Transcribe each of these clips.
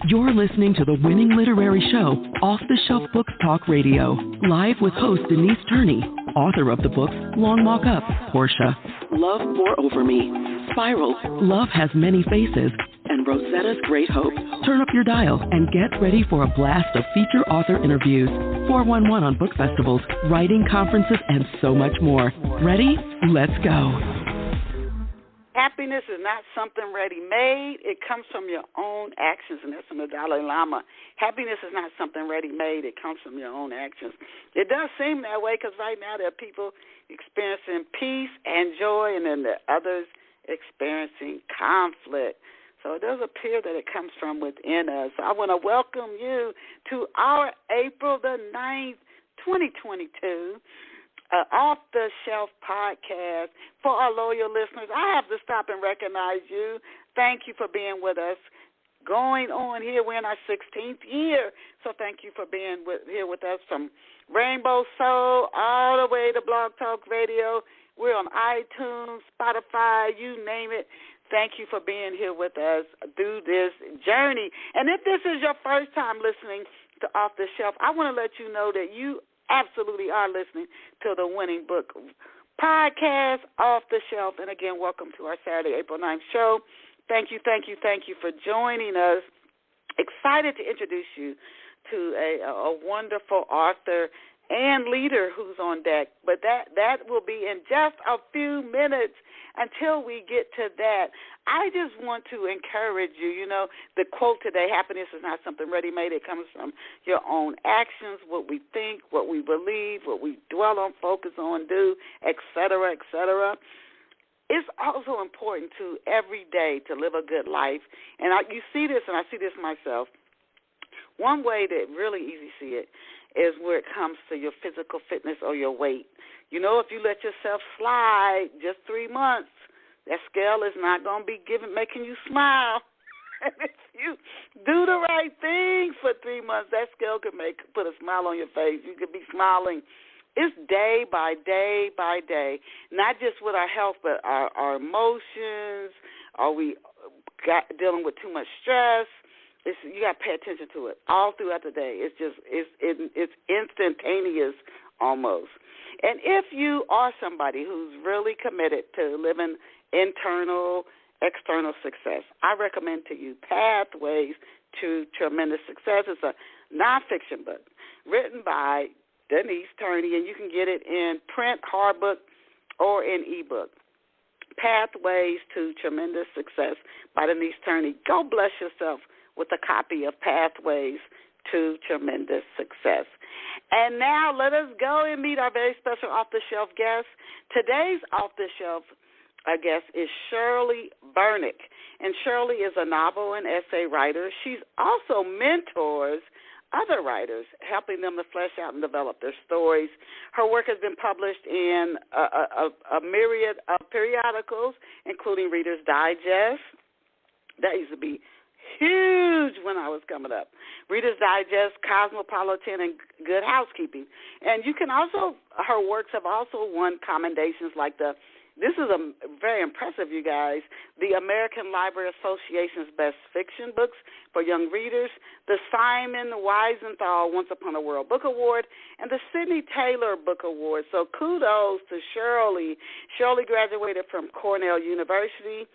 You're listening to the winning literary show, Off the Shelf Books Talk Radio, live with host Denise Turney, author of the books Long Mock-Up, Portia, Love Pour Over Me, Spiral, Love Has Many Faces, and Rosetta's Great Hope. Turn up your dial and get ready for a blast of feature author interviews, 411 on book festivals, writing conferences, and so much more. Ready? Let's go. Happiness is not something ready-made. It comes from your own actions, and that's from the Dalai Lama. Happiness is not something ready-made. It comes from your own actions. It does seem that way because right now there are people experiencing peace and joy, and then there are others experiencing conflict. So it does appear that it comes from within us. So I want to welcome you to our April the 9th, 2022 Off the Shelf podcast. For our loyal listeners, I have to stop and recognize you. Thank you for being with us. Going on here, we're in our 16th year. So thank you for being here with us from Rainbow Soul all the way to Blog Talk Radio. We're on iTunes, Spotify, you name it. Thank you for being here with us through this journey. And if this is your first time listening to Off the Shelf, I want to let you know that you absolutely are listening to the Winning Book Podcast, Off the Shelf. And again, welcome to our Saturday, April 9th show. Thank you for joining us. Excited to introduce you to a wonderful author and leader who's on deck. But that will be in just a few minutes. Until we get to that, I just want to encourage you. You know, the quote today, happiness is not something ready-made. It comes from your own actions, what we think, what we believe, what we dwell on, focus on, do, et cetera, et cetera. It's also important to every day to live a good life. And you see this, and I see this myself. One way that really easy to see it is where it comes to your physical fitness or your weight. You know, if you let yourself slide just 3 months, that scale is not going to be making you smile. If you do the right thing for 3 months, that scale could put a smile on your face. You could be smiling. It's day by day by day, not just with our health, but our emotions. Are we dealing with too much stress? You got to pay attention to it all throughout the day. It's instantaneous almost. And if you are somebody who's really committed to living internal, external success, I recommend to you Pathways to Tremendous Success. It's a nonfiction book written by Denise Turney, and you can get it in print, hardbook, or in ebook. Pathways to Tremendous Success by Denise Turney. Go bless yourself with a copy of Pathways to Tremendous Success. And now let us go and meet our very special off-the-shelf guest. Today's off-the-shelf guest is Shirley Vernick. And Shirley is a novel and essay writer. She's also mentors other writers, helping them to flesh out and develop their stories. Her work has been published in a myriad of periodicals, including Reader's Digest. That used to be huge when I was coming up. Reader's Digest, Cosmopolitan, and Good Housekeeping. And you can also, her works have also won commendations like this is very impressive, you guys, the American Library Association's Best Fiction Books for Young Readers, the Simon Wiesenthal Once Upon a World Book Award, and the Sidney Taylor Book Award. So kudos to Shirley. Shirley graduated from Cornell University.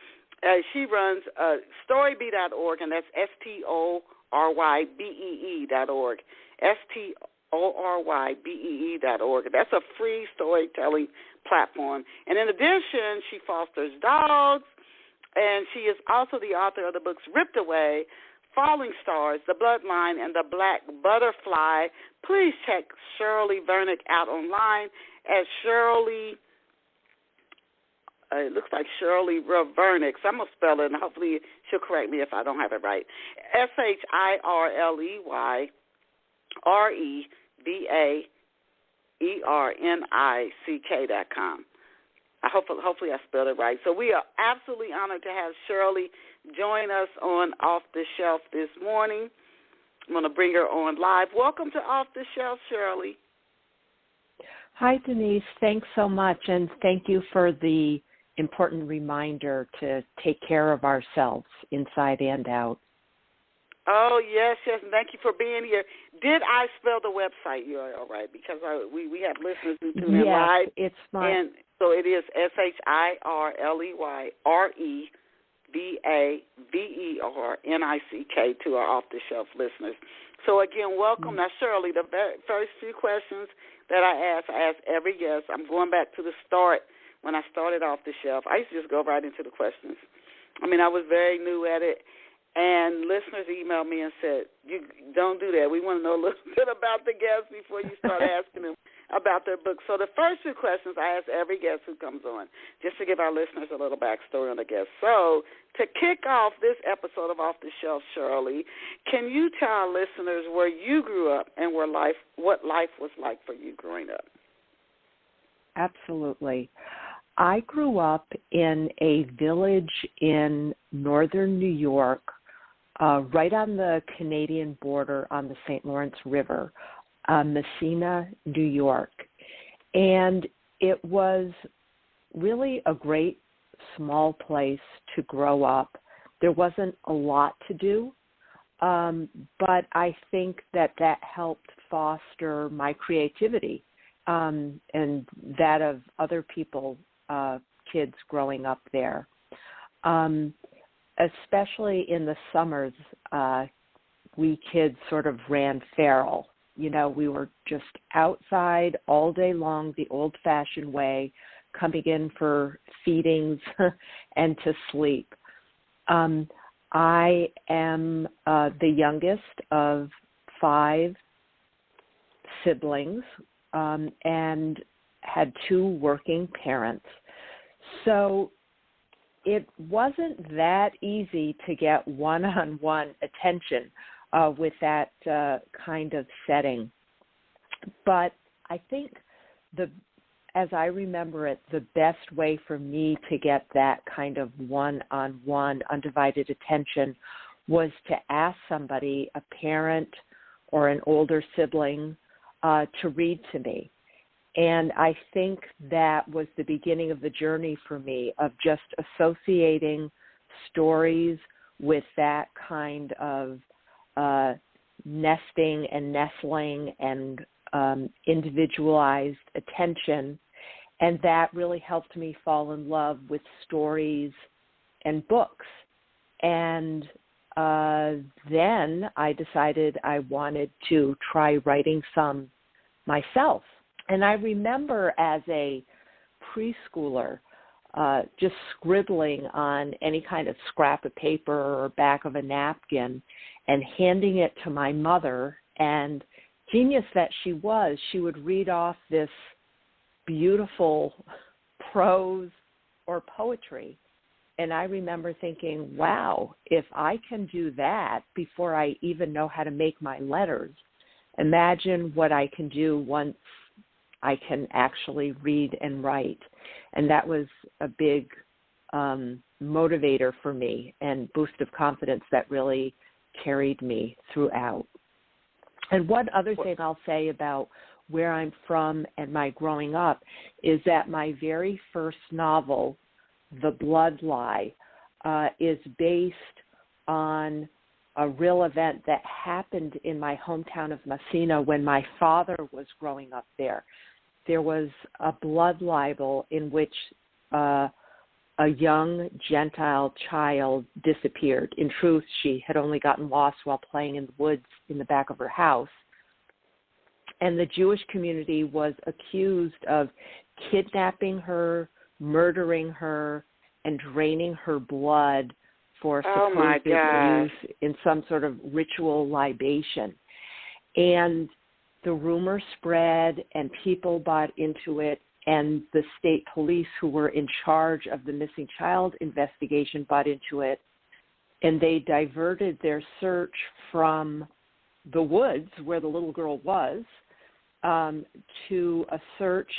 She runs storybee.org, and that's STORYBEE.org, STORYBEE.org. That's a free storytelling platform. And in addition, she fosters dogs, and she is also the author of the books Ripped Away, Falling Stars, The Bloodline, and The Black Butterfly. Please check Shirley Vernick out online at Shirley. It looks like Shirley Vernick. So I'm going to spell it, and hopefully she'll correct me if I don't have it right. SHIRLEYVernick.com. Hopefully I spelled it right. So we are absolutely honored to have Shirley join us on Off the Shelf this morning. I'm going to bring her on live. Welcome to Off the Shelf, Shirley. Hi, Denise. Thanks so much, and thank you for the important reminder to take care of ourselves inside and out. Oh, yes, and thank you for being here. Did I spell the website URL right? Because we have listeners who tune in live. Yes, it's fine. And so it is SHIRLEYVAVERNICK to our off-the-shelf listeners. So, again, welcome. Now, Shirley, the first few questions that I ask every guest. I'm going back to the start when I started off the shelf. I used to just go right into the questions. I mean, I was very new at it. And listeners emailed me and said, "You don't do that. We want to know a little bit about the guests before you start asking them about their books." So the first two questions I ask every guest who comes on, just to give our listeners a little backstory on the guest. So to kick off this episode of Off the Shelf, Shirley, can you tell our listeners where you grew up and what life was like for you growing up? Absolutely. I grew up in a village in northern New York, right on the Canadian border on the St. Lawrence River, Messina, New York. And it was really a great small place to grow up. There wasn't a lot to do, but I think that helped foster my creativity and that of other people, kids growing up there. Especially in the summers, we kids sort of ran feral. You know, we were just outside all day long the old-fashioned way, coming in for feedings and to sleep. I am the youngest of 5 siblings and had 2 working parents. So it wasn't that easy to get one-on-one attention with that kind of setting. But I think as I remember it, the best way for me to get that kind of one-on-one undivided attention was to ask somebody, a parent or an older sibling, to read to me. And I think that was the beginning of the journey for me of just associating stories with that kind of nesting and nestling and individualized attention. And that really helped me fall in love with stories and books. And then I decided I wanted to try writing some myself. And I remember as a preschooler just scribbling on any kind of scrap of paper or back of a napkin and handing it to my mother. And genius that she was, she would read off this beautiful prose or poetry. And I remember thinking, wow, if I can do that before I even know how to make my letters, imagine what I can do once I can actually read and write. And that was a big motivator for me and boost of confidence that really carried me throughout. And one other thing I'll say about where I'm from and my growing up is that my very first novel, The Bloodline, is based on a real event that happened in my hometown of Messina when my father was growing up there. There was a blood libel in which a young Gentile child disappeared. In truth, she had only gotten lost while playing in the woods in the back of her house. And the Jewish community was accused of kidnapping her, murdering her, and draining her blood for supposed use in some sort of ritual libation. And the rumor spread and people bought into it, and the state police who were in charge of the missing child investigation bought into it, and they diverted their search from the woods where the little girl was to a search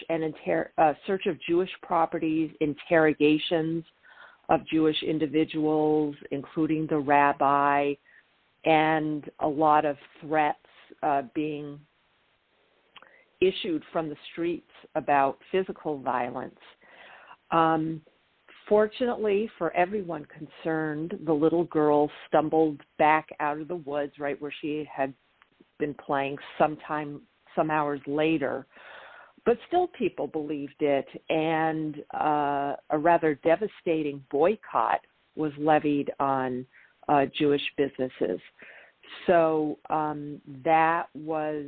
of Jewish properties, interrogations of Jewish individuals, including the rabbi, and a lot of threats being issued from the streets about physical violence. Fortunately for everyone concerned, the little girl stumbled back out of the woods right where she had been playing some hours later. But still people believed it, and a rather devastating boycott was levied on Jewish businesses. So that was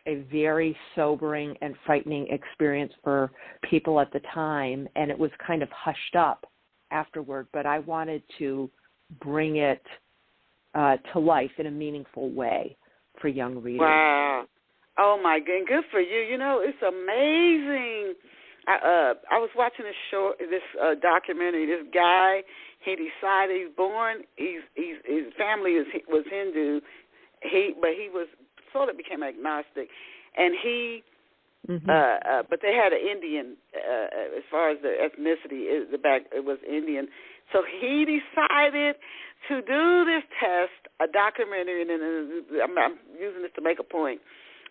a very sobering and frightening experience for people at the time, and it was kind of hushed up afterward, but I wanted to bring it to life in a meaningful way for young readers. Wow. Oh, my God. Good for you. You know, it's amazing. I was watching this documentary. This guy, he decided he's born, his family was Hindu, but he was sort of became agnostic, and but they had an Indian as far as the ethnicity. It was Indian. So he decided to do this test, a documentary, and I'm using this to make a point.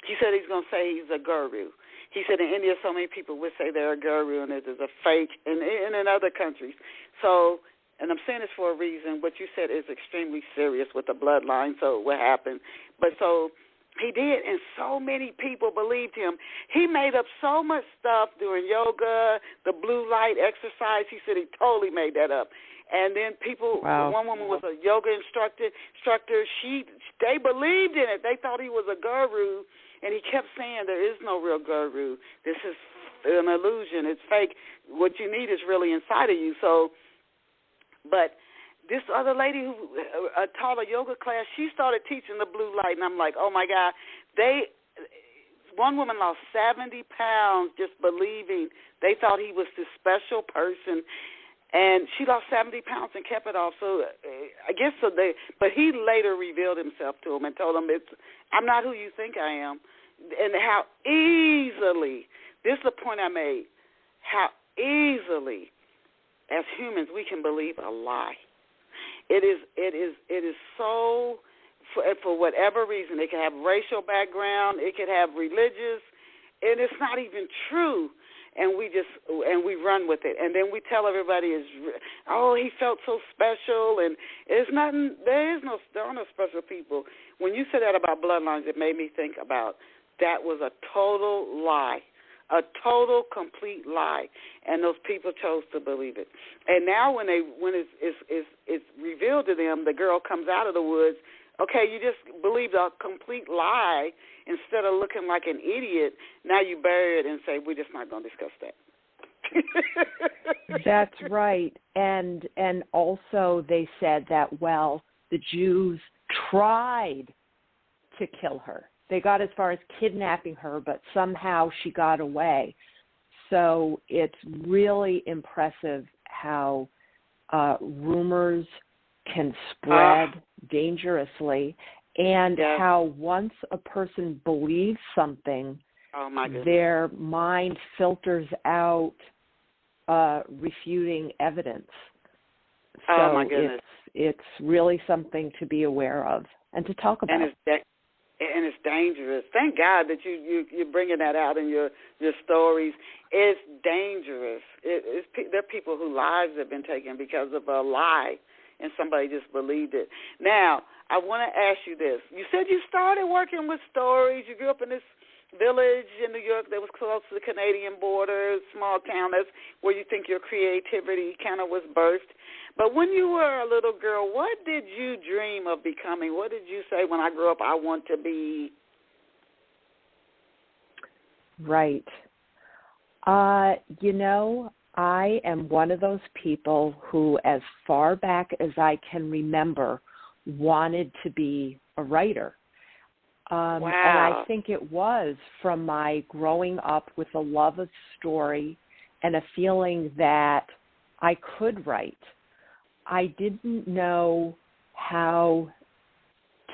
He said he's going to say he's a guru. He said in India, so many people would say they're a guru, and there's a fake, and in other countries. So, and I'm saying this for a reason. What you said is extremely serious with the bloodline, so what happened. But so he did, and so many people believed him. He made up so much stuff during yoga, the blue light exercise. He said he totally made that up. And then people, one woman was a yoga instructor. They believed in it. They thought he was a guru, and he kept saying there is no real guru. This is an illusion. It's fake. What you need is really inside of you. So, but this other lady who taught a yoga class, she started teaching the blue light, and I'm like, oh, my God. One woman lost 70 pounds just believing. They thought he was this special person, and she lost 70 pounds and kept it off. So I guess but he later revealed himself to him and told him, I'm not who you think I am. And how easily, this is the point I made, how easily as humans we can believe a lie. It is so, for whatever reason, it can have racial background, it could have religious, and it's not even true. And we run with it, and then we tell everybody, he felt so special, and there are no special people. When you said that about bloodlines, it made me think about that was a total lie, a total complete lie, and those people chose to believe it. And now when it's revealed to them, the girl comes out of the woods. Okay, you just believed a complete lie. Instead of looking like an idiot, now you bury it and say, we're just not going to discuss that. That's right. And also they said that, the Jews tried to kill her. They got as far as kidnapping her, but somehow she got away. So it's really impressive how rumors can spread dangerously. And how once a person believes something, their mind filters out refuting evidence. So it's really something to be aware of and to talk about. And it's dangerous. Thank God that you're bringing that out in your stories. It's dangerous. There are people whose lives have been taken because of a lie, and somebody just believed it. Now, I want to ask you this. You said you started working with stories. You grew up in this village in New York that was close to the Canadian border, small town. That's where you think your creativity kind of was birthed. But when you were a little girl, what did you dream of becoming? What did you say, when I grow up, I want to be? Right. I am one of those people who, as far back as I can remember, wanted to be a writer. And I think it was from my growing up with a love of story and a feeling that I could write. I didn't know how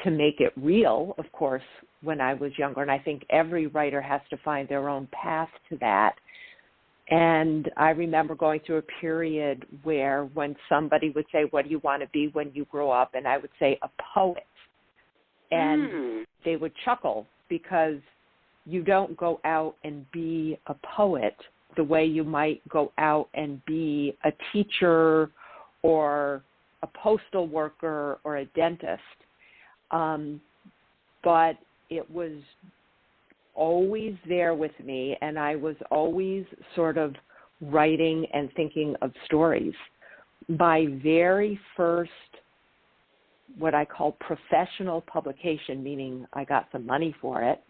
to make it real, of course, when I was younger, and I think every writer has to find their own path to that. And I remember going through a period where when somebody would say, what do you want to be when you grow up? And I would say, a poet. And they would chuckle because you don't go out and be a poet the way you might go out and be a teacher or a postal worker or a dentist. But it was always there with me, and I was always sort of writing and thinking of stories. My very first, what I call professional publication, meaning I got some money for it,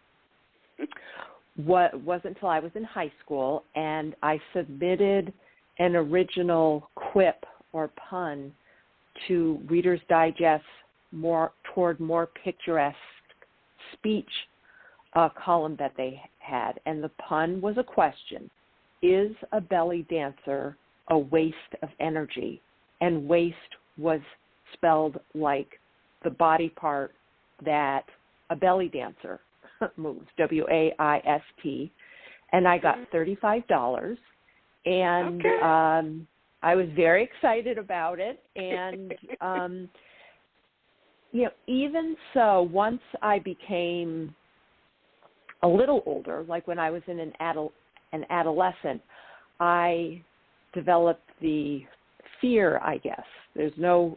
wasn't until I was in high school, and I submitted an original quip or pun to Reader's Digest toward more picturesque speech column that they had. And the pun was a question: is a belly dancer a waste of energy? And waste was spelled like the body part that a belly dancer moves, W-A-I-S-T. And I got $35, and I was very excited about it. And, even so, once I became a little older, like when I was in an adolescent, I developed the fear, I guess. There's no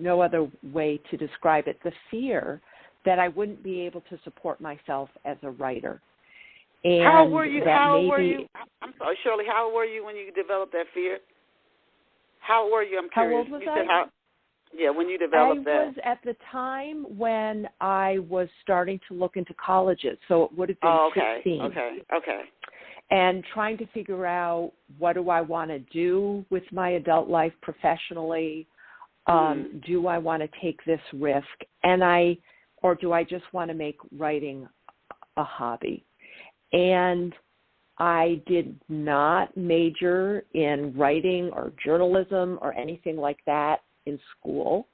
other way to describe it. The fear that I wouldn't be able to support myself as a writer. And how old were you? I'm sorry, Shirley. How old were you when you developed that fear? How old were you? I'm curious. How old was I? When you developed that. I was at the time when I was starting to look into colleges, so it would have been 16. Okay. And trying to figure out, what do I want to do with my adult life professionally? Do I want to take this risk? Or do I just want to make writing a hobby? And I did not major in writing or journalism or anything like that in school.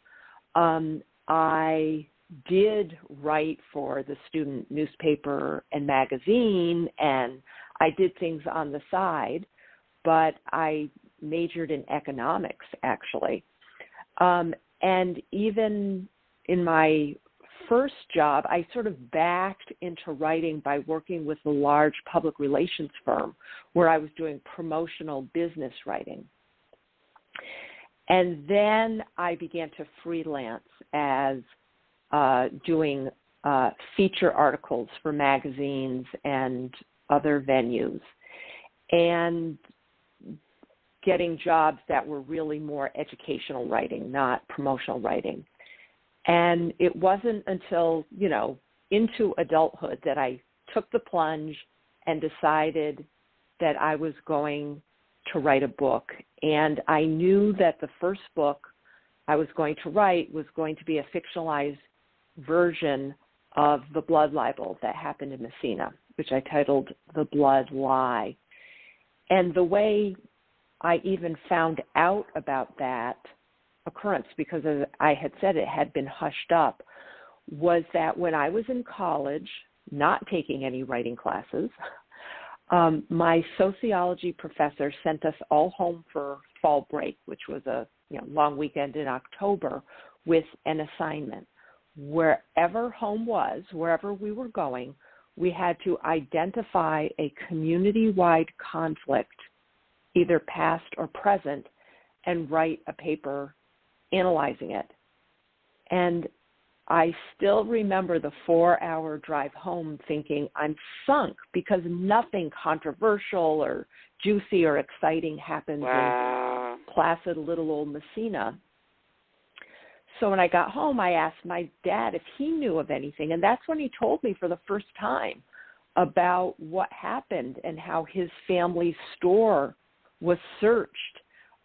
I did write for the student newspaper and magazine, and I did things on the side, but I majored in economics, actually. And even in my first job, I sort of backed into writing by working with a large public relations firm where I was doing promotional business writing. And then I began to freelance as doing feature articles for magazines and other venues, and getting jobs that were really more educational writing, not promotional writing. And it wasn't until, into adulthood that I took the plunge and decided that I was going to write a book. And I knew that the first book I was going to write was going to be a fictionalized version of the blood libel that happened in Messina, which I titled The Blood Lie. And the way I even found out about that occurrence, because as I had said, it had been hushed up, was that when I was in college, not taking any writing classes, my sociology professor sent us all home for fall break, which was a long weekend in October, with an assignment. Wherever home was, wherever we were going, we had to identify a community-wide conflict, either past or present, and write a paper analyzing it. And I still remember the 4-hour drive home thinking, I'm sunk, because nothing controversial or juicy or exciting happens in placid little old Messina. So when I got home, I asked my dad if he knew of anything, and that's when he told me for the first time about what happened and how his family's store was searched,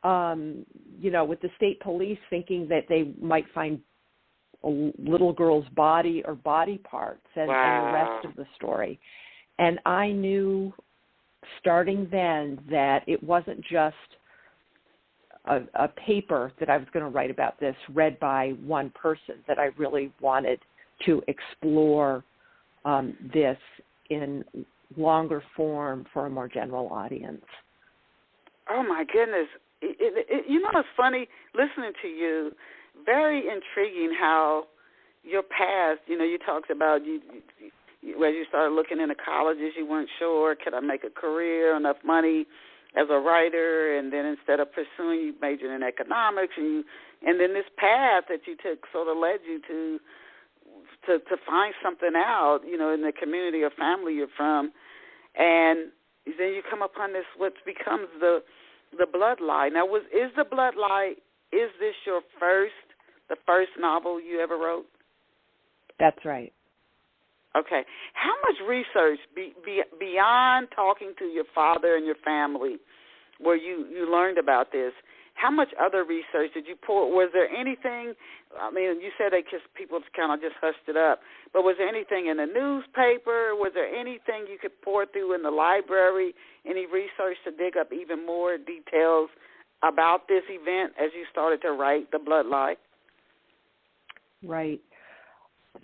with the state police thinking that they might find a little girl's body or body parts and the rest of the story. And I knew starting then that it wasn't just a paper that I was going to write about this read by one person, that I really wanted to explore this in longer form for a more general audience. Oh, my goodness. It's funny listening to you. Very intriguing how your past, you talked about where you started looking into colleges, you weren't sure, could I make a career, enough money, as a writer, and then instead of pursuing, you majored in economics, and then this path that you took sort of led you to find something out, you know, in the community or family you're from, and then you come upon this what becomes the Bloodline. Now, is this the first novel you ever wrote? That's right. Okay. How much research beyond talking to your father and your family, where you learned about this? How much other research did you pull? Was there anything? I mean, you said that people kind of just hushed it up, but was there anything in the newspaper? Was there anything you could pour through in the library? Any research to dig up even more details about this event as you started to write The Bloodline? Right.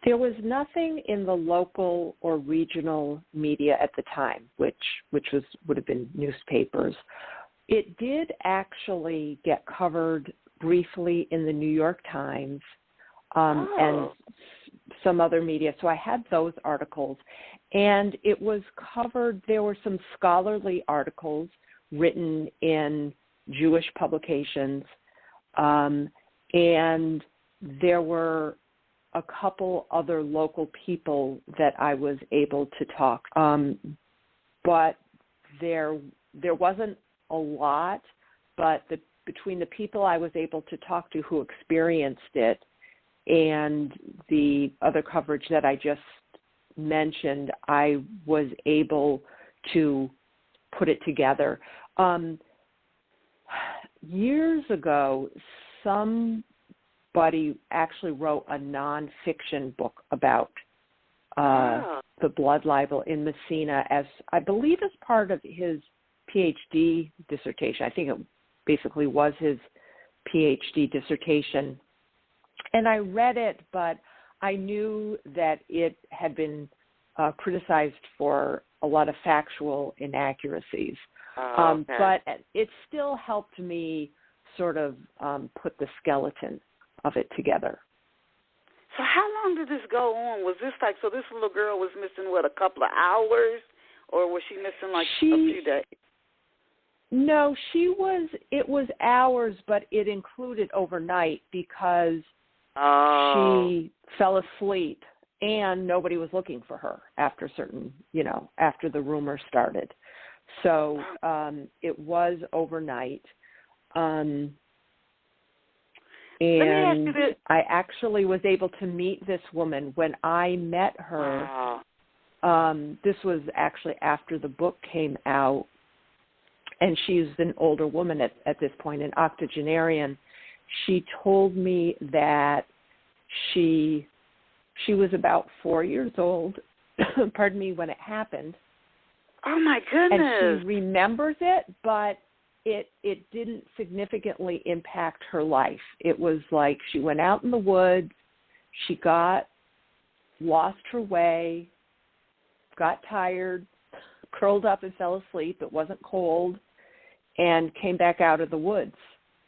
There was nothing in the local or regional media at the time, which would have been newspapers. It did actually get covered briefly in the New York Times and some other media. So I had those articles, and it was covered. There were some scholarly articles written in Jewish publications, and there were a couple other local people that I was able to talk, but there wasn't a lot, but between the people I was able to talk to who experienced it and the other coverage that I just mentioned, I was able to put it together. Years ago, somebody actually wrote a nonfiction book about the blood libel in Messina, as I believe as part of his PhD dissertation. I think it basically was his PhD dissertation. And I read it, but I knew that it had been criticized for a lot of factual inaccuracies. But it still helped me sort of put the skeleton of it together. So how long did this go on? Was this like, so this little girl was missing, what, a couple of hours? Or was she missing like a few days? No, it was hours, but it included overnight because she fell asleep and nobody was looking for her after after the rumor started. So it was overnight. And I actually was able to meet this woman when I met her. This was actually after the book came out, and she's an older woman at this point, an octogenarian. She told me that she was about 4 years old, pardon me, when it happened. Oh, my goodness. And she remembers it, but it didn't significantly impact her life. It was like she went out in the woods, she lost her way, got tired, curled up and fell asleep. It wasn't cold, and came back out of the woods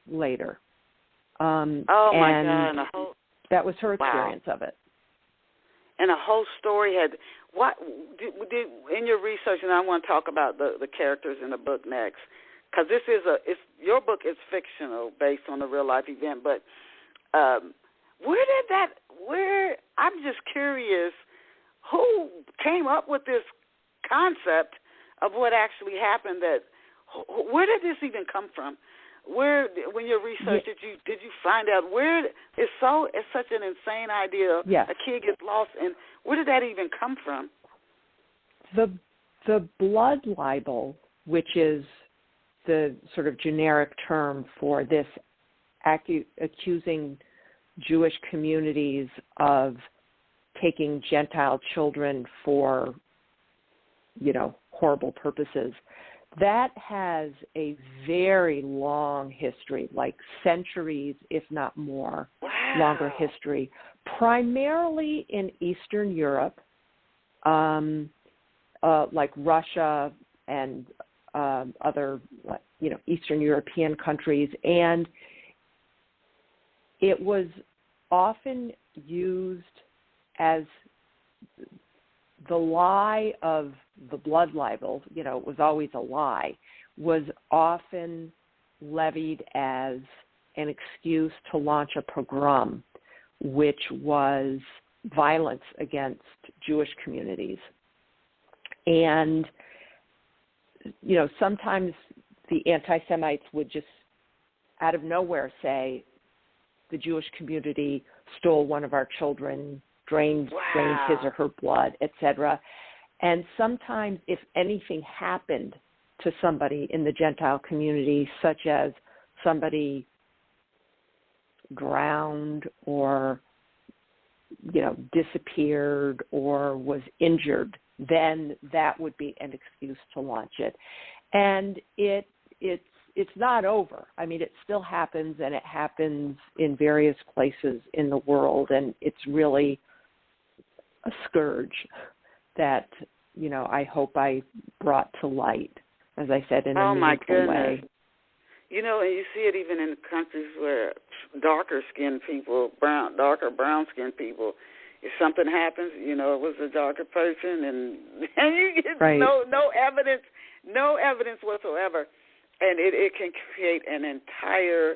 later. My God. That was her experience of it. And a whole story had, what did in your research, and I want to talk about the characters in the book next, because your book is fictional based on a real life event, but I'm just curious, who came up with this concept of what actually happened? Where did this even come from? When you researched it, did you find out where it's such an insane idea? Yes. A kid gets lost, and where did that even come from? The blood libel, which is the sort of generic term for this, accusing Jewish communities of taking Gentile children for, horrible purposes. That has a very long history, like centuries, if not more, longer history, primarily in Eastern Europe, like Russia and other, Eastern European countries. And it was often used as the lie of the blood libel, it was always a lie, was often levied as an excuse to launch a pogrom, which was violence against Jewish communities. And, you know, sometimes the anti-Semites would just out of nowhere say the Jewish community stole one of our children, drained his or her blood, etc. And sometimes if anything happened to somebody in the Gentile community, such as somebody drowned or, you know, disappeared or was injured, then that would be an excuse to launch it. And it's not over. I mean, it still happens, and it happens in various places in the world, and it's really a scourge that, you know, I hope I brought to light, as I said, in a meaningful way. You know, and you see it even in countries where darker-skinned people, darker brown-skinned people, if something happens, you know, it was a darker person, and you get no evidence whatsoever, and it can create an entire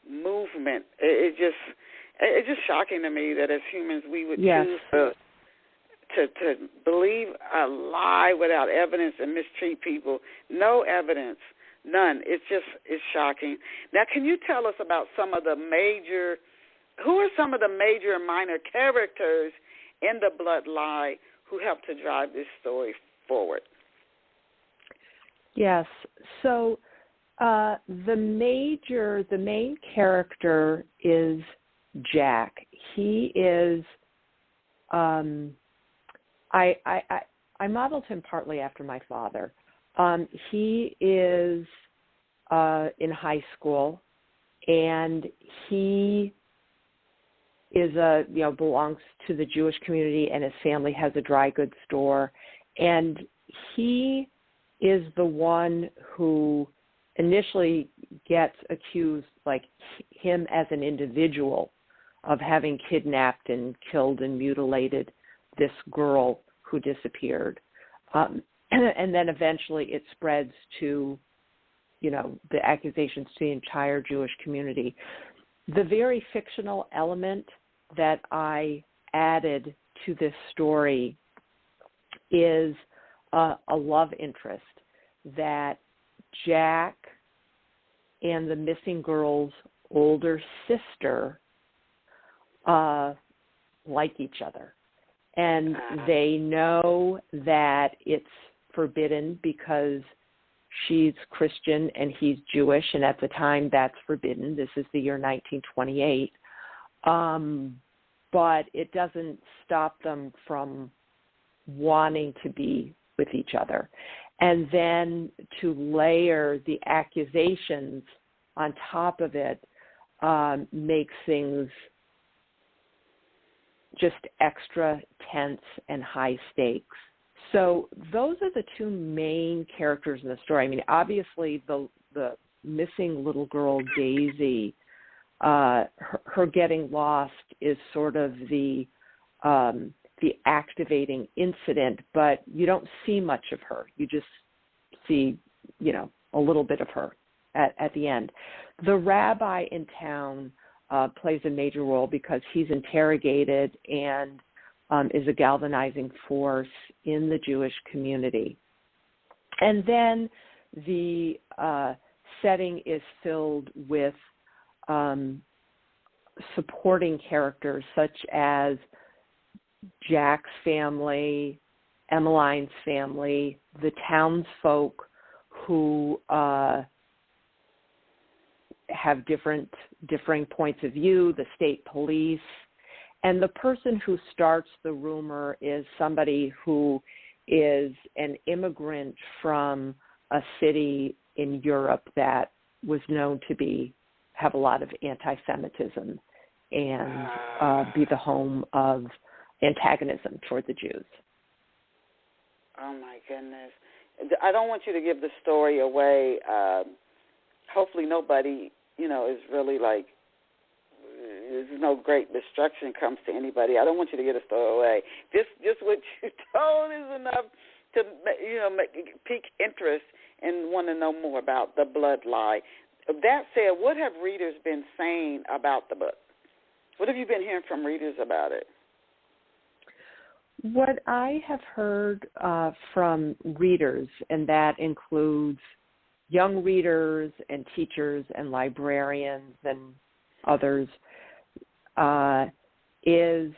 movement. It's just shocking to me that as humans we would choose to believe a lie without evidence and mistreat people. No evidence. None. It's shocking. Now, can you tell us about who are some of the major and minor characters in the Bloodline who helped to drive this story forward? Yes. So the main character is Jack. He is, I modeled him partly after my father. He is in high school, and he is belongs to the Jewish community, and his family has a dry goods store, and he is the one who initially gets accused, like him as an individual, of having kidnapped and killed and mutilated this girl who disappeared. And then eventually it spreads to, you know, the accusations to the entire Jewish community. The very fictional element that I added to this story is a love interest that Jack and the missing girl's older sister like each other. And they know that it's forbidden because she's Christian and he's Jewish, and at the time that's forbidden. This is the year 1928. But it doesn't stop them from wanting to be with each other. And then to layer the accusations on top of it makes things just extra tense and high stakes. So those are the two main characters in the story. I mean, obviously the missing little girl, Daisy, her getting lost is sort of the activating incident, but you don't see much of her. You just see, you know, a little bit of her at the end. The rabbi in town plays a major role because he's interrogated and is a galvanizing force in the Jewish community. And then the setting is filled with supporting characters such as Jack's family, Emmeline's family, the townsfolk who have differing points of view, the state police, and the person who starts the rumor is somebody who is an immigrant from a city in Europe that was known to have a lot of anti-Semitism and be the home of antagonism toward the Jews. Oh, my goodness. I don't want you to give the story away. Hopefully nobody, you know, is really like, there's no great destruction comes to anybody. I don't want you to give the story away. Just what you told is enough to pique interest and want to know more about the Bloodline. That said, what have readers been saying about the book? What have you been hearing from readers about it? What I have heard from readers, and that includes young readers and teachers and librarians and others, is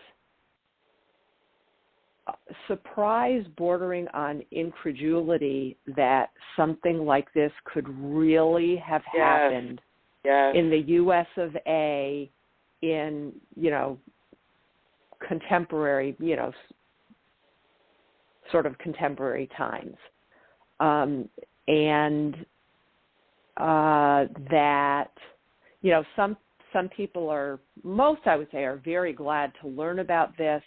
surprise bordering on incredulity that something like this could really have happened in the U.S. of A. in, contemporary, sort of contemporary times. And that, some people most I would say are very glad to learn about this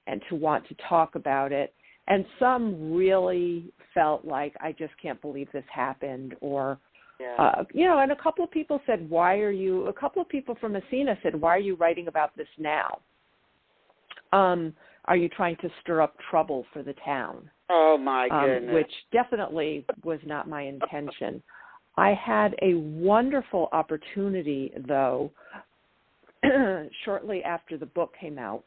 and to want to talk about it. And some really felt like, I just can't believe this happened, or, and a couple of people said, a couple of people from Messina said, why are you writing about this now? Are you trying to stir up trouble for the town? Oh, my goodness. Which definitely was not my intention. I had a wonderful opportunity, though, shortly after the book came out.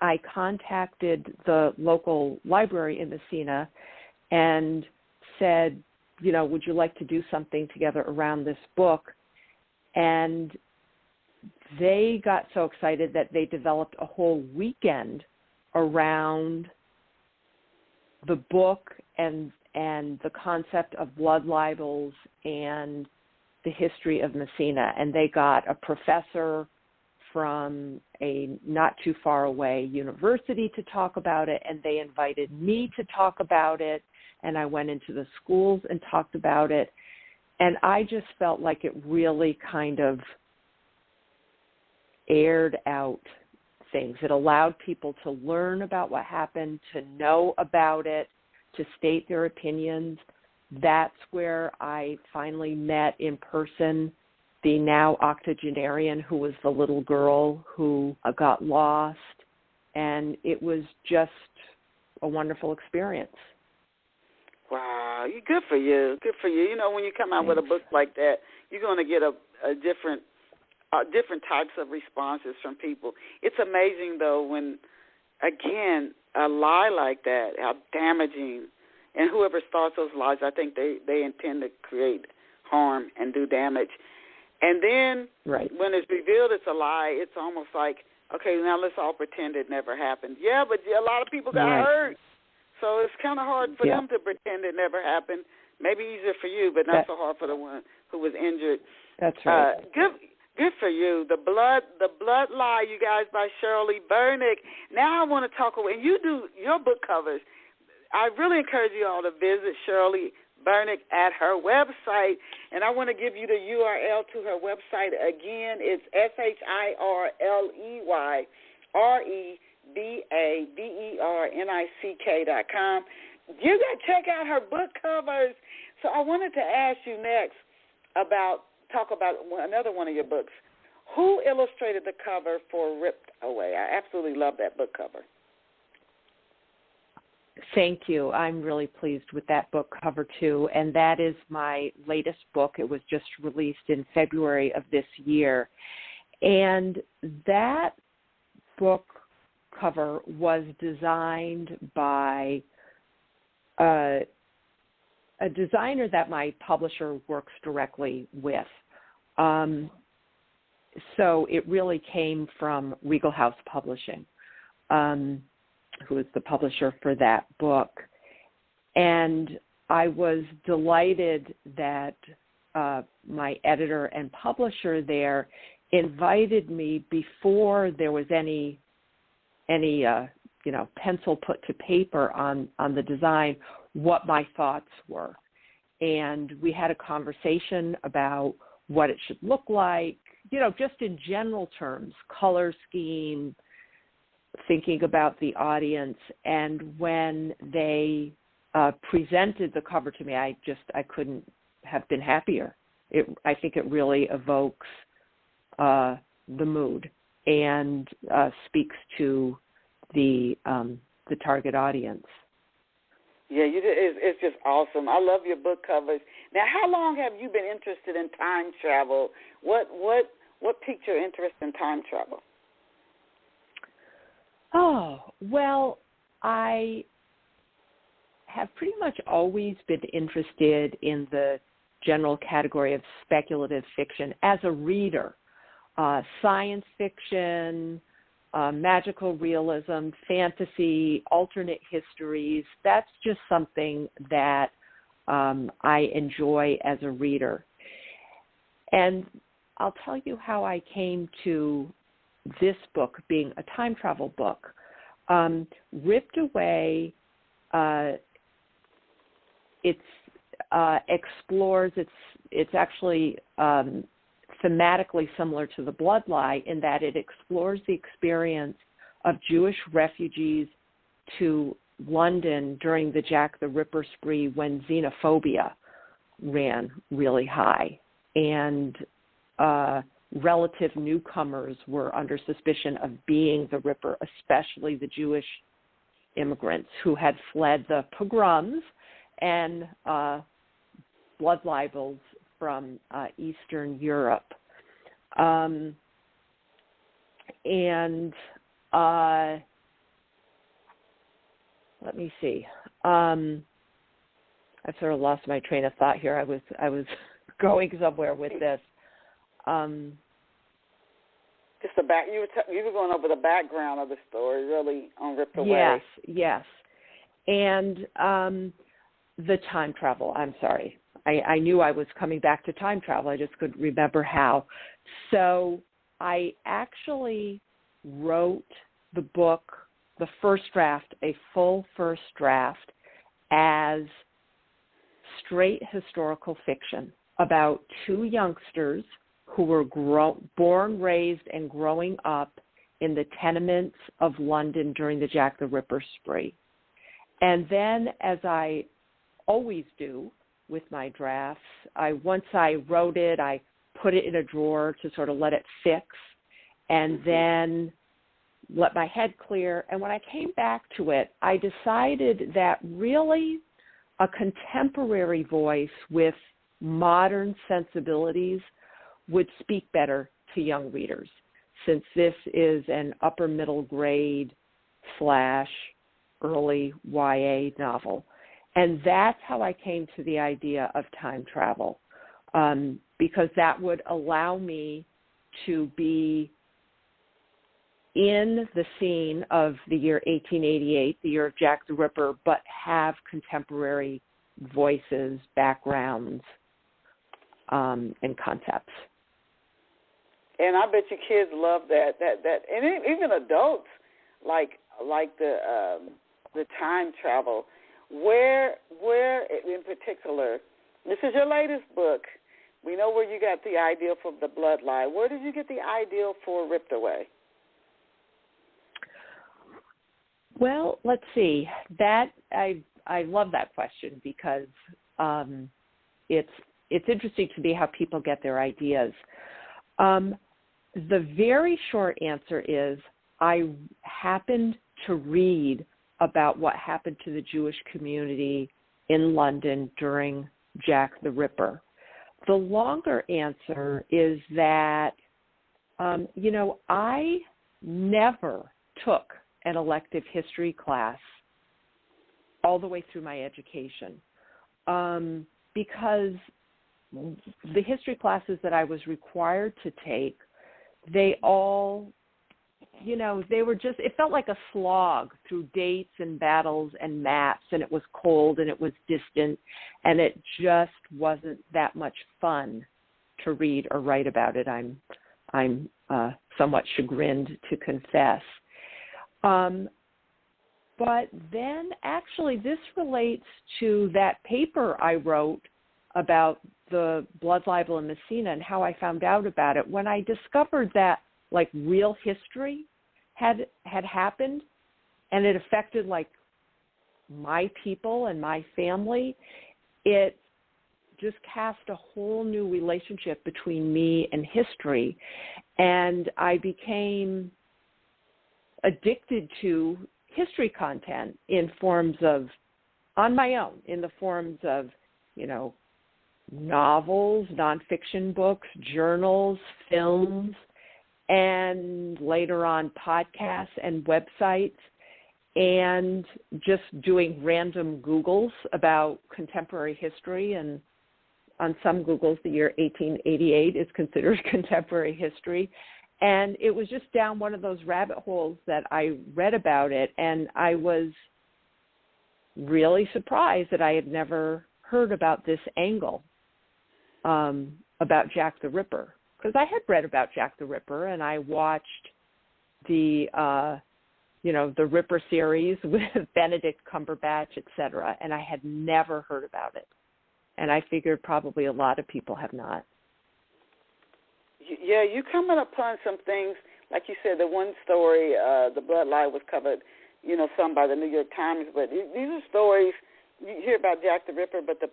I contacted the local library in Messina and said, would you like to do something together around this book? And they got so excited that they developed a whole weekend around the book and the concept of blood libels and the history of Messina. And they got a professor from a not too far away university to talk about it, and they invited me to talk about it, and I went into the schools and talked about it. And I just felt like it really kind of aired out things. It allowed people to learn about what happened, to know about it, to state their opinions. That's where I finally met in person the now octogenarian who was the little girl who got lost, and it was just a wonderful experience. Wow, good for you. Good for you. When you come out with a book like that, you're going to get a different types of responses from people. It's amazing, though, when, again, a lie like that, how damaging, and whoever starts those lies, I think they intend to create harm and do damage. And then when it's revealed it's a lie, it's almost like, okay, now let's all pretend it never happened. Yeah, but a lot of people got hurt. So it's kind of hard for them to pretend it never happened. Maybe easier for you, but not so hard for the one who was injured. That's right. Good for you. The Blood Lie, you guys, by Shirley Vernick. Now I want to talk about, and you do your book covers. I really encourage you all to visit Shirley Vernick at her website, and I want to give you the URL to her website again. It's SHIRLEYVADERNICK.com. You got to check out her book covers. So I wanted to ask you next talk about another one of your books. Who illustrated the cover for Ripped Away? I absolutely love that book cover. Thank you. I'm really pleased with that book cover, too. And that is my latest book. It was just released in February of this year. And that book cover was designed by a designer that my publisher works directly with. So it really came from Regal House Publishing, who is the publisher for that book. And I was delighted that my editor and publisher there invited me before there was any pencil put to paper on the design, what my thoughts were. And we had a conversation about what it should look like, just in general terms, color scheme, thinking about the audience. And when they presented the cover to me, I couldn't have been happier. I think it really evokes the mood and speaks to the target audience. Yeah, you did. It's just awesome. I love your book covers. Now, how long have you been interested in time travel? What piqued your interest in time travel? Oh, well, I have pretty much always been interested in the general category of speculative fiction as a reader. Science fiction, magical realism, fantasy, alternate histories. That's just something that I enjoy as a reader. And I'll tell you how I came to this book being a time travel book. Ripped Away, explores, it's actually thematically similar to the Bloodline in that it explores the experience of Jewish refugees to London during the Jack the Ripper spree when xenophobia ran really high, and relative newcomers were under suspicion of being the Ripper, especially the Jewish immigrants who had fled the pogroms and blood libels from Eastern Europe. Let me see. I've sort of lost my train of thought here. I was going somewhere with this. Just the back. You were going over the background of the story, really, on Ripped Away. Yes, and the time travel. I'm sorry. I knew I was coming back to time travel. I just couldn't remember how. So I actually wrote the book, the first draft, a full first draft, as straight historical fiction about two youngsters who were born, raised, and growing up in the tenements of London during the Jack the Ripper spree. And then, as I always do with my drafts, once I wrote it, I put it in a drawer to sort of let it fix, and then let my head clear. And when I came back to it, I decided that really a contemporary voice with modern sensibilities would speak better to young readers, since this is an upper middle grade / early YA novel. And that's how I came to the idea of time travel, because that would allow me to be in the scene of the year 1888, the year of Jack the Ripper, but have contemporary voices, backgrounds, and concepts. And I bet your kids love that, and even adults like the time travel. Where in particular, this is your latest book. We know where you got the idea for the Bloodline. Where did you get the idea for Ripped Away? Well, let's see. That I love that question because it's interesting to me how people get their ideas. The very short answer is I happened to read about what happened to the Jewish community in London during Jack the Ripper. The longer answer is that, I never took an elective history class all the way through my education because the history classes that I was required to take, they all, they were just, it felt like a slog through dates and battles and maps, and it was cold and it was distant, and it just wasn't that much fun to read or write about it. I'm somewhat chagrined to confess. But then actually this relates to that paper I wrote about the blood libel in Messina and how I found out about it. When I discovered that like real history had happened and it affected like my people and my family, it just cast a whole new relationship between me and history. And I became addicted to history content in forms of on my own in the forms of, novels, nonfiction books, journals, films, and later on podcasts and websites, and just doing random Googles about contemporary history. And on some Googles, the year 1888 is considered contemporary history. And it was just down one of those rabbit holes that I read about it, and I was really surprised that I had never heard about this angle about Jack the Ripper, because I had read about Jack the Ripper, and I watched the the Ripper series with Benedict Cumberbatch, etc., and I had never heard about it. And I figured probably a lot of people have not. Yeah, you're coming upon some things, like you said, the one story, the Bloodline was covered, some by the New York Times, but these are stories, you hear about Jack the Ripper, but the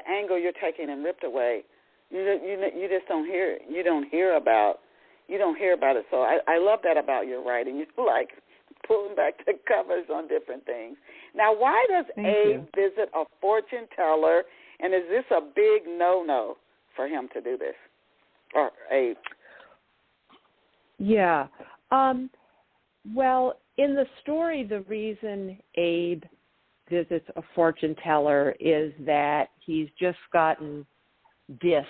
angle you're taking and ripped away, you just don't hear it. You don't hear about it. So I love that about your writing. You're like pulling back the covers on different things. Now, why does Abe visit a fortune teller, and is this a big no-no for him to do this, or Abe? Yeah. Well, in the story, the reason Abe visits a fortune teller is that he's just gotten dissed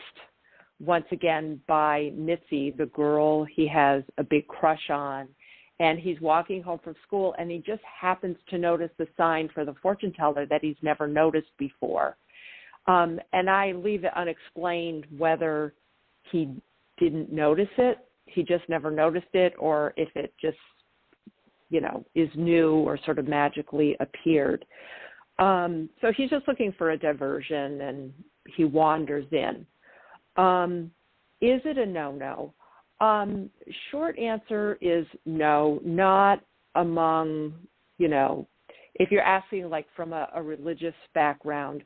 once again by Mitzi, the girl he has a big crush on, and he's walking home from school, and he just happens to notice the sign for the fortune teller that he's never noticed before. And I leave it unexplained whether he didn't notice it, he just never noticed it, or if it just, is new or sort of magically appeared. So he's just looking for a diversion, and he wanders in. Is it a no-no? Short answer is no, not among, if you're asking like from a religious background,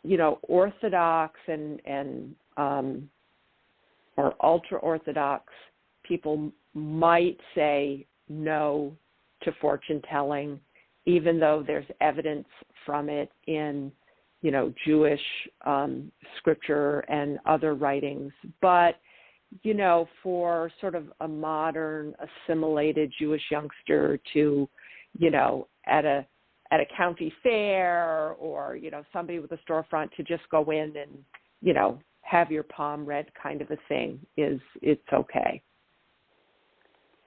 Orthodox and or ultra-Orthodox people might say no to fortune telling, even though there's evidence from it in, Jewish scripture and other writings. But, for sort of a modern, assimilated Jewish youngster to, at a county fair or, somebody with a storefront to just go in and, have your palm read kind of a thing it's okay.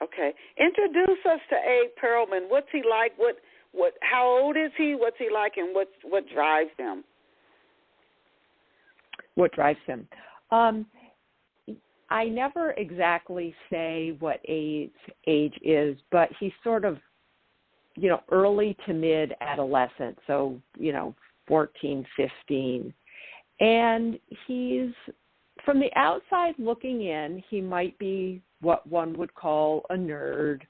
Okay. Introduce us to Abe Perelman. What's he like? How old is he? What's he like, and what drives him? What drives him? I never exactly say what Abe's age is, but he's sort of, early to mid-adolescent, so, 14, 15. And he's, from the outside looking in, he might be what one would call a nerd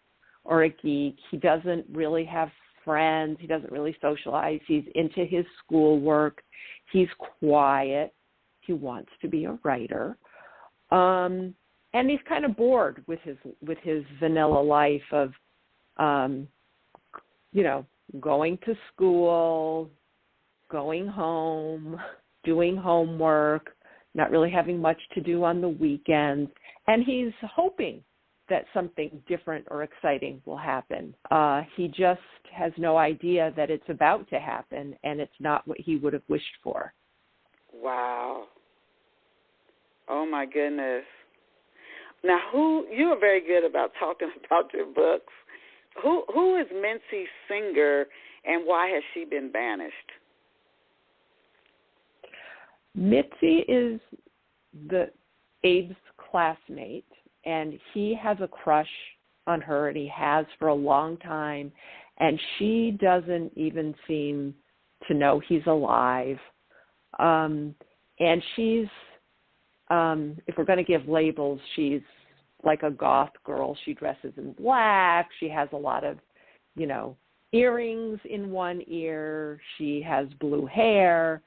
or a geek. He doesn't really have friends. He doesn't really socialize. He's into his schoolwork. He's quiet. He wants to be a writer. And he's kind of bored with his vanilla life of, going to school, going home, doing homework, not really having much to do on the weekends. And he's hoping that something different or exciting will happen. He just has no idea that it's about to happen, and it's not what he would have wished for. Wow. Oh, my goodness. Now, you are very good about talking about your books. Who is Mincy Singer, and why has she been banished? Mitzi is Abe's classmate, and he has a crush on her, and he has for a long time, and she doesn't even seem to know he's alive. And she's, if we're going to give labels, she's like a goth girl. She dresses in black. She has a lot of, earrings in one ear. She has blue hair.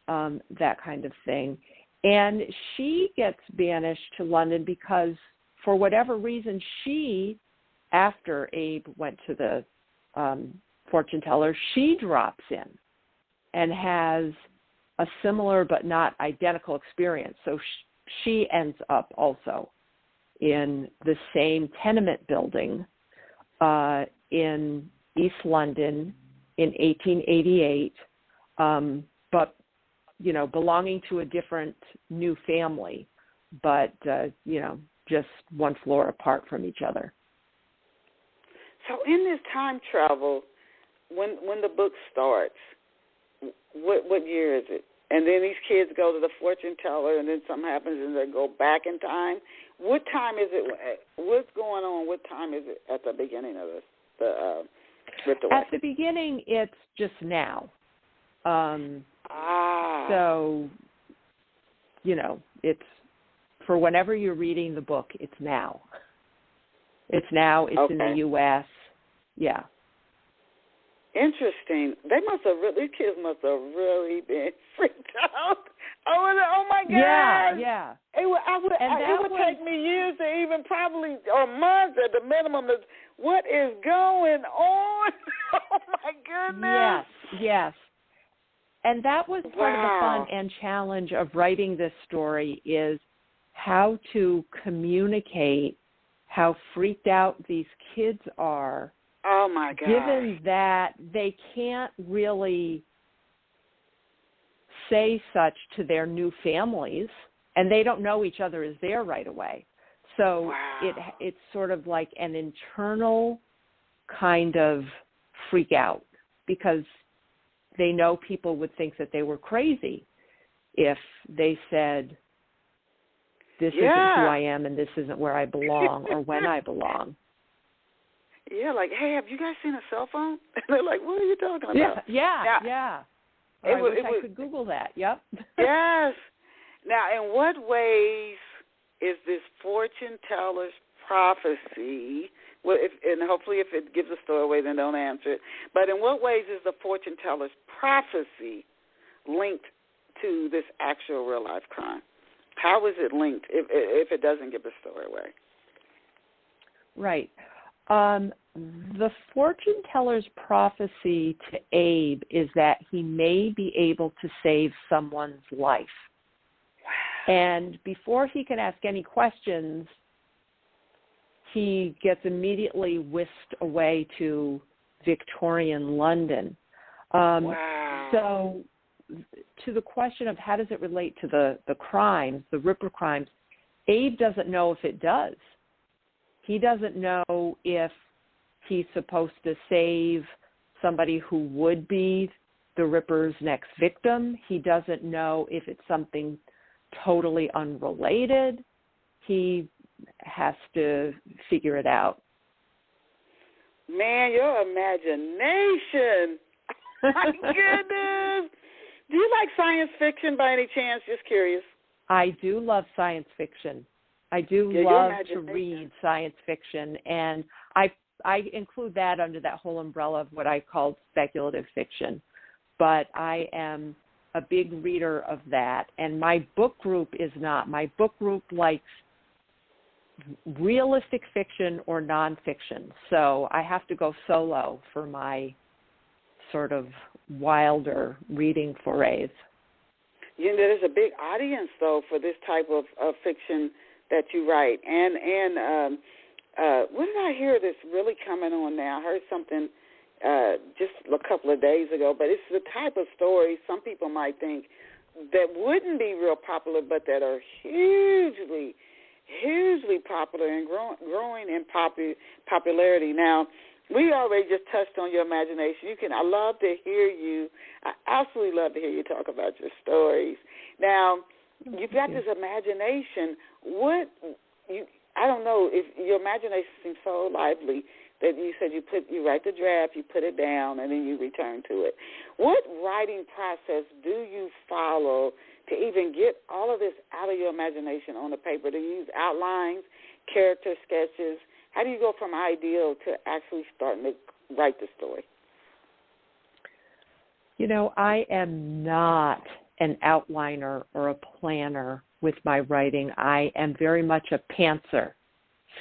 That kind of thing. And she gets banished to London because, for whatever reason, after Abe went to the fortune teller, she drops in and has a similar but not identical experience. So she ends up also in the same tenement building in East London in 1888, but, belonging to a different new family, but, just one floor apart from each other. So in this time travel, when the book starts, what year is it? And then these kids go to the fortune teller, and then something happens, and they go back in time. What time is it? What's going on? What time is it at the beginning of the ritual? At the beginning, it's just now. So, it's for whenever you're reading the book, it's now. It's now. It's okay. In the U.S. Yeah. Interesting. These kids must have really been freaked out. Oh my God. Yeah. It would take me years to even probably, or months at the minimum, what is going on? Oh my goodness. Yes. And that was part of the fun and challenge of writing this story, is how to communicate how freaked out these kids are. Oh, my God. Given that they can't really say such to their new families, and they don't know each other is there right away. So it's sort of like an internal kind of freak out, because they know people would think that they were crazy if they said, this isn't who I am and this isn't where I belong or when I belong. Yeah, like, hey, have you guys seen a cell phone? And they're like, what are you talking about? Yeah. I wish I could Google that. Yep. Yes. Now, in what ways is this fortune teller's prophecy, and hopefully if it gives a story away, then don't answer it, but in what ways is the fortune teller's prophecy linked to this actual real-life crime? How is it linked if it doesn't give the story away? Right. The fortune teller's prophecy to Abe is that he may be able to save someone's life. Wow. And before he can ask any questions, he gets immediately whisked away to Victorian London. So to the question of how does it relate to the crimes, the Ripper crimes, Abe doesn't know if it does. He doesn't know if he's supposed to save somebody who would be the Ripper's next victim. He doesn't know if it's something totally unrelated. He has to figure it out. Man, your imagination. My goodness. Do you like science fiction by any chance? Just curious. I do love science fiction. I do love to read science fiction, and I include that under that whole umbrella of what I call speculative fiction. But I am a big reader of that, and my book group is not. My book group likes realistic fiction or nonfiction, so I have to go solo for my sort of wilder reading forays. You know, there's a big audience, though, for this type of fiction that you write. And what did I hear that's really coming on now? I heard something just a couple of days ago, but it's the type of stories some people might think that wouldn't be real popular, but that are hugely popular and growing in popularity. Now, we already just touched on your imagination. I love to hear you. I absolutely love to hear you talk about your stories. Now, you've got this imagination. I don't know if your imagination seems so lively that you said you write the draft, you put it down, and then you return to it. What writing process do you follow to even get all of this out of your imagination on the paper? Do you use outlines, character sketches? How do you go from ideal to actually starting to write the story? You know, I am not an outliner or a planner with my writing. I am very much a pantser,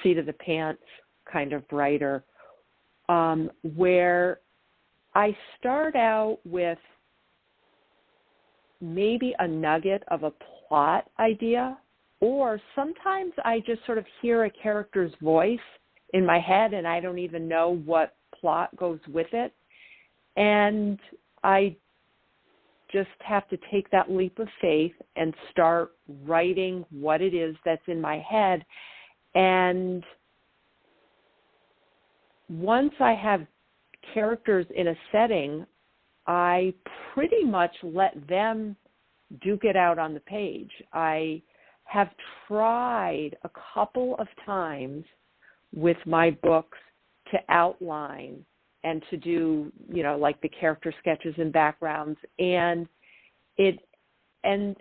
seat of the pants kind of writer. where I start out with maybe a nugget of a plot idea, or sometimes I just sort of hear a character's voice in my head and I don't even know what plot goes with it. And I just have to take that leap of faith and start writing what it is that's in my head. And once I have characters in a setting, I pretty much let them duke it out on the page. I have tried a couple of times with my books to outline and to do, like the character sketches and backgrounds, and it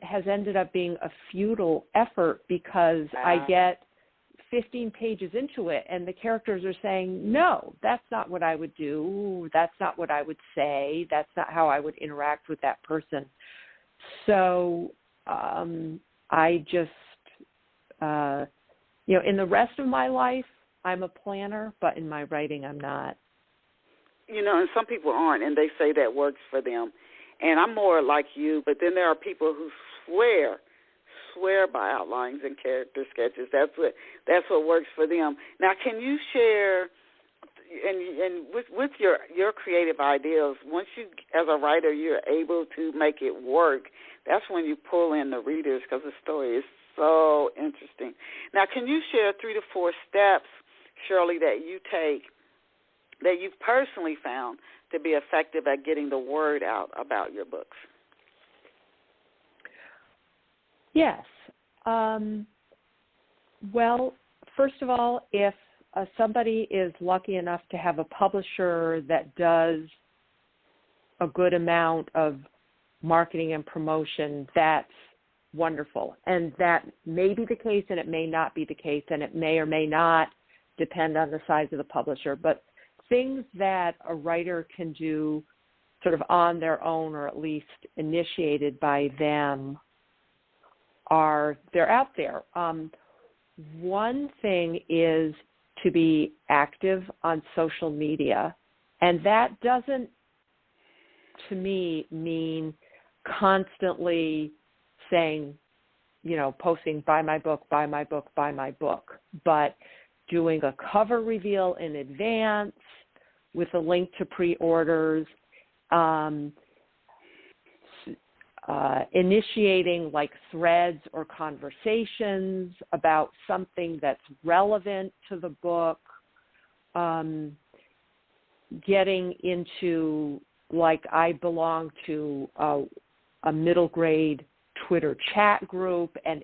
has ended up being a futile effort because I get 15 pages into it and the characters are saying, no, that's not what I would do. That's not what I would say. That's not how I would interact with that person. So I just, in the rest of my life, I'm a planner, but in my writing, I'm not. And some people aren't, and they say that works for them. And I'm more like you, but then there are people who swear by outlines and character sketches. That's what works for them. Now, can you share, and with your creative ideas, once you, as a writer, you're able to make it work, that's when you pull in the readers because the story is so interesting. Now, can you share 3 to 4 steps, Shirley, that you take, that you've personally found to be effective at getting the word out about your books? Yes. Well, first of all, if somebody is lucky enough to have a publisher that does a good amount of marketing and promotion, that's wonderful. And that may be the case and it may not be the case, and it may or may not depend on the size of the publisher. But things that a writer can do sort of on their own, or at least initiated by them, they're out there. One thing is to be active on social media, and that doesn't, to me, mean constantly saying, posting, buy my book, buy my book, buy my book, but doing a cover reveal in advance with a link to pre-orders, initiating like threads or conversations about something that's relevant to the book, getting into, like, I belong to a middle grade Twitter chat group and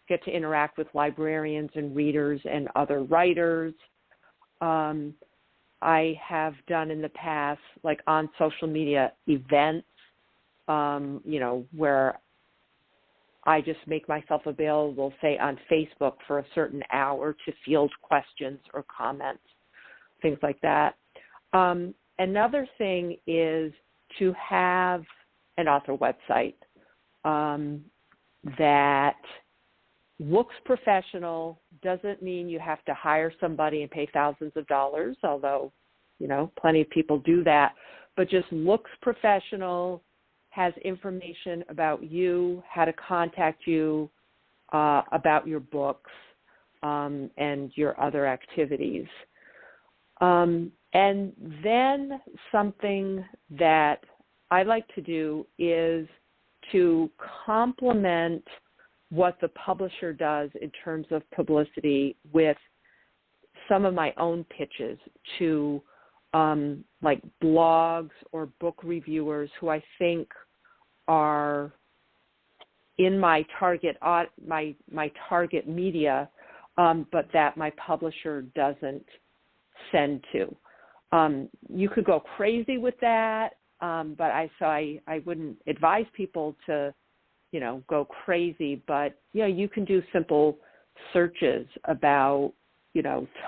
get to interact with librarians and readers and other writers. I have done in the past, like on social media, events, where I just make myself available, say, on Facebook for a certain hour to field questions or comments, things like that. Another thing is to have an author website that looks professional. Doesn't mean you have to hire somebody and pay thousands of dollars, although, plenty of people do that, but just looks professional, has information about you, how to contact you, about your books, and your other activities. And then something that I like to do is to complement what the publisher does in terms of publicity with some of my own pitches to like blogs or book reviewers who I think are in my target my target media, but that my publisher doesn't send to. You could go crazy with that, but I wouldn't advise people to, go crazy. But you can do simple searches about,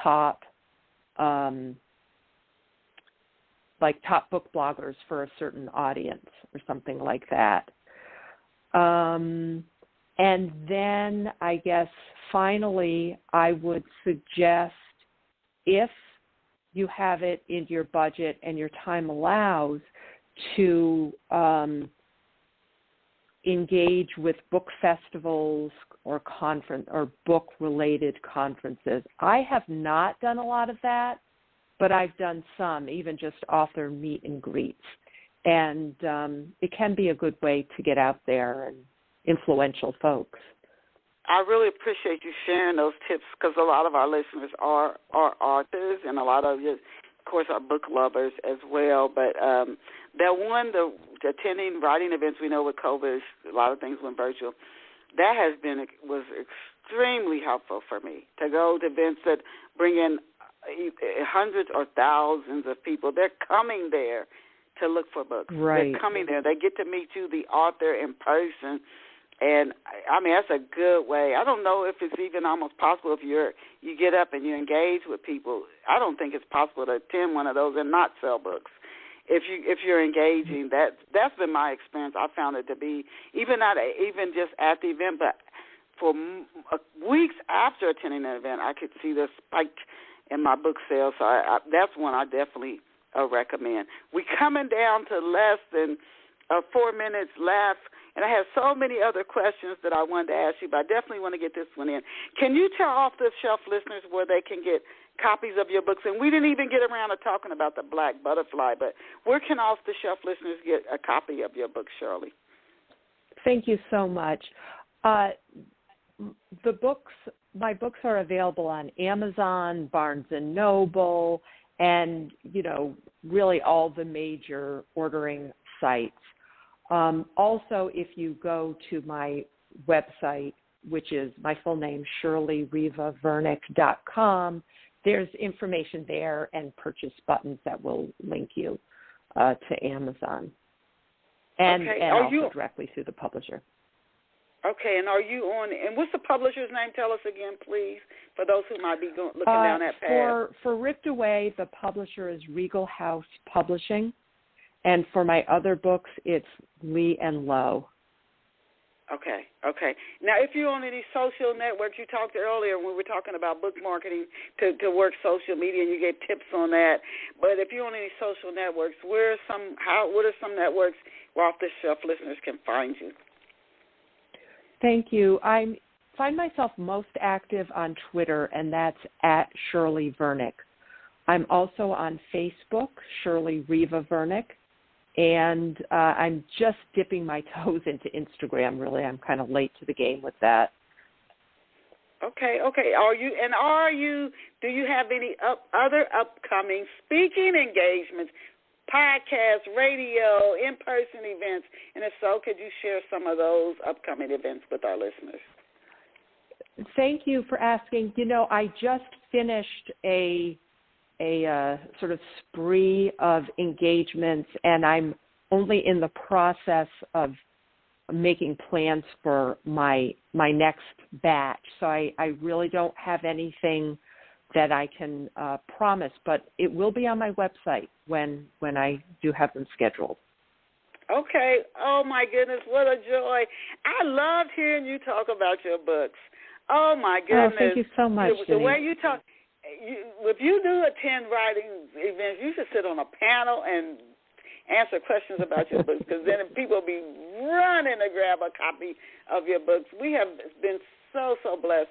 top top book bloggers for a certain audience or something like that. And then I guess finally I would suggest, if you have it in your budget and your time allows, to engage with book festivals or book-related conferences. I have not done a lot of that, but I've done some, even just author meet and greets. And it can be a good way to get out there and influential folks. I really appreciate you sharing those tips, because a lot of our listeners are authors, and a lot of you, of course, are book lovers as well. But the attending writing events, we know with COVID, a lot of things went virtual. That was extremely helpful for me, to go to events that bring in hundreds or thousands of people. They're coming there to look for books. Right. They're coming there. They get to meet you, the author, in person. And, I mean, that's a good way. I don't know if it's even almost possible if you get up and you engage with people. I don't think it's possible to attend one of those and not sell books. If you're engaging, that's been my experience. I found it to be, even just at the event, but for weeks after attending the event, I could see the spike in my book sales. So that's one I definitely recommend. We're coming down to less than 4 minutes left, and I have so many other questions that I wanted to ask you, but I definitely want to get this one in. Can you tell off-the-shelf listeners where they can get copies of your books? And we didn't even get around to talking about the Black Butterfly, but where can off-the-shelf listeners get a copy of your book, Shirley? Thank you so much. My books are available on Amazon, Barnes & Noble, and, really all the major ordering sites. Also, if you go to my website, which is my full name, ShirleyRevaVernick.com, there's information there and purchase buttons that will link you to Amazon and also directly through the publisher. Okay, and are you on, and what's the publisher's name? Tell us again, please, for those who might be looking down that path. For Ripped Away, the publisher is Regal House Publishing, and for my other books, it's Lee and Low. Okay. Now, if you're on any social networks, you talked earlier when we were talking about book marketing to work social media, and you gave tips on that. But if you're on any social networks, what are some networks where off-the-shelf listeners can find you? Thank you. I find myself most active on Twitter, and that's at Shirley Vernick. I'm also on Facebook, Shirley Reva Vernick, and I'm just dipping my toes into Instagram, really. I'm kind of late to the game with that. Okay. Do you have any other upcoming speaking engagements, podcasts, radio, in-person events? And if so, could you share some of those upcoming events with our listeners? Thank you for asking. I just finished a sort of spree of engagements, and I'm only in the process of making plans for my next batch. So I really don't have anything that I can promise, but it will be on my website when I do have them scheduled. Okay. Oh, my goodness, what a joy. I loved hearing you talk about your books. Oh, my goodness. Oh, thank you so much, The way you talk, if you do attend writing events, you should sit on a panel and answer questions about your books, because then people will be running to grab a copy of your books. We have been so blessed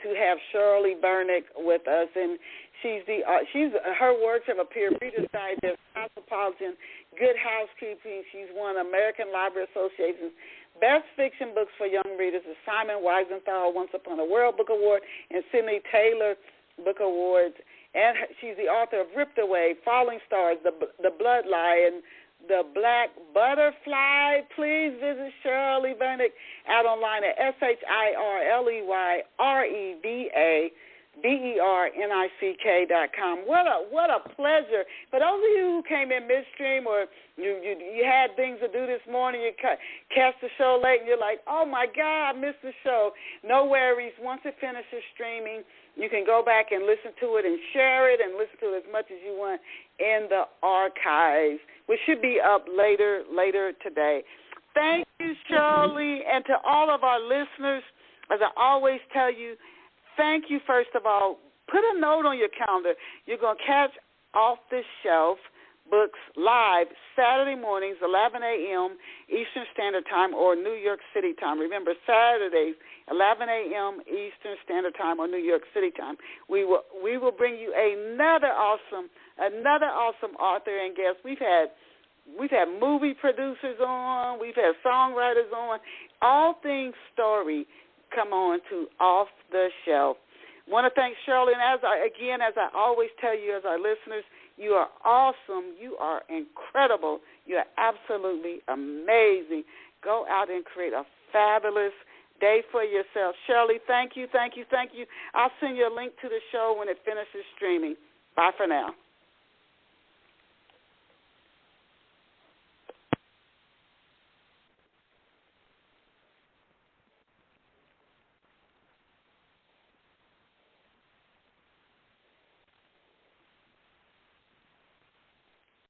to have Shirley Vernick with us, and her works have appeared Reader's Digest, Cosmopolitan, Good Housekeeping. She's won American Library Association's Best Fiction Books for Young Readers, the Simon Wiesenthal Once Upon a World Book Award, and Sidney Taylor Book Awards. And she's the author of Ripped Away, Falling Stars, The Bloodline, The Black Butterfly. Please visit Shirley Vernick out online at ShirleyVernick.com. What a pleasure. For those of you who came in midstream, or you had things to do this morning, you catch the show late, and you're like, oh, my God, I missed the show. No worries. Once it finishes streaming, you can go back and listen to it and share it and listen to it as much as you want in the archives, which should be up later today. Thank you, Shirley, and to all of our listeners, as I always tell you, thank you, first of all. Put a note on your calendar. You're going to catch Off the Shelf Books live Saturday mornings, 11 a.m. Eastern Standard Time or New York City time. Remember, Saturdays, 11 a.m. Eastern Standard Time or New York City time. We will bring you another awesome author and guest. We've had movie producers on. We've had songwriters on. All things story come on to Off the Shelf. I want to thank Shirley, and as I always tell you, as our listeners, you are awesome. You are incredible. You are absolutely amazing. Go out and create a fabulous day for yourself. Shirley, thank you. I'll send you a link to the show when it finishes streaming. Bye for now.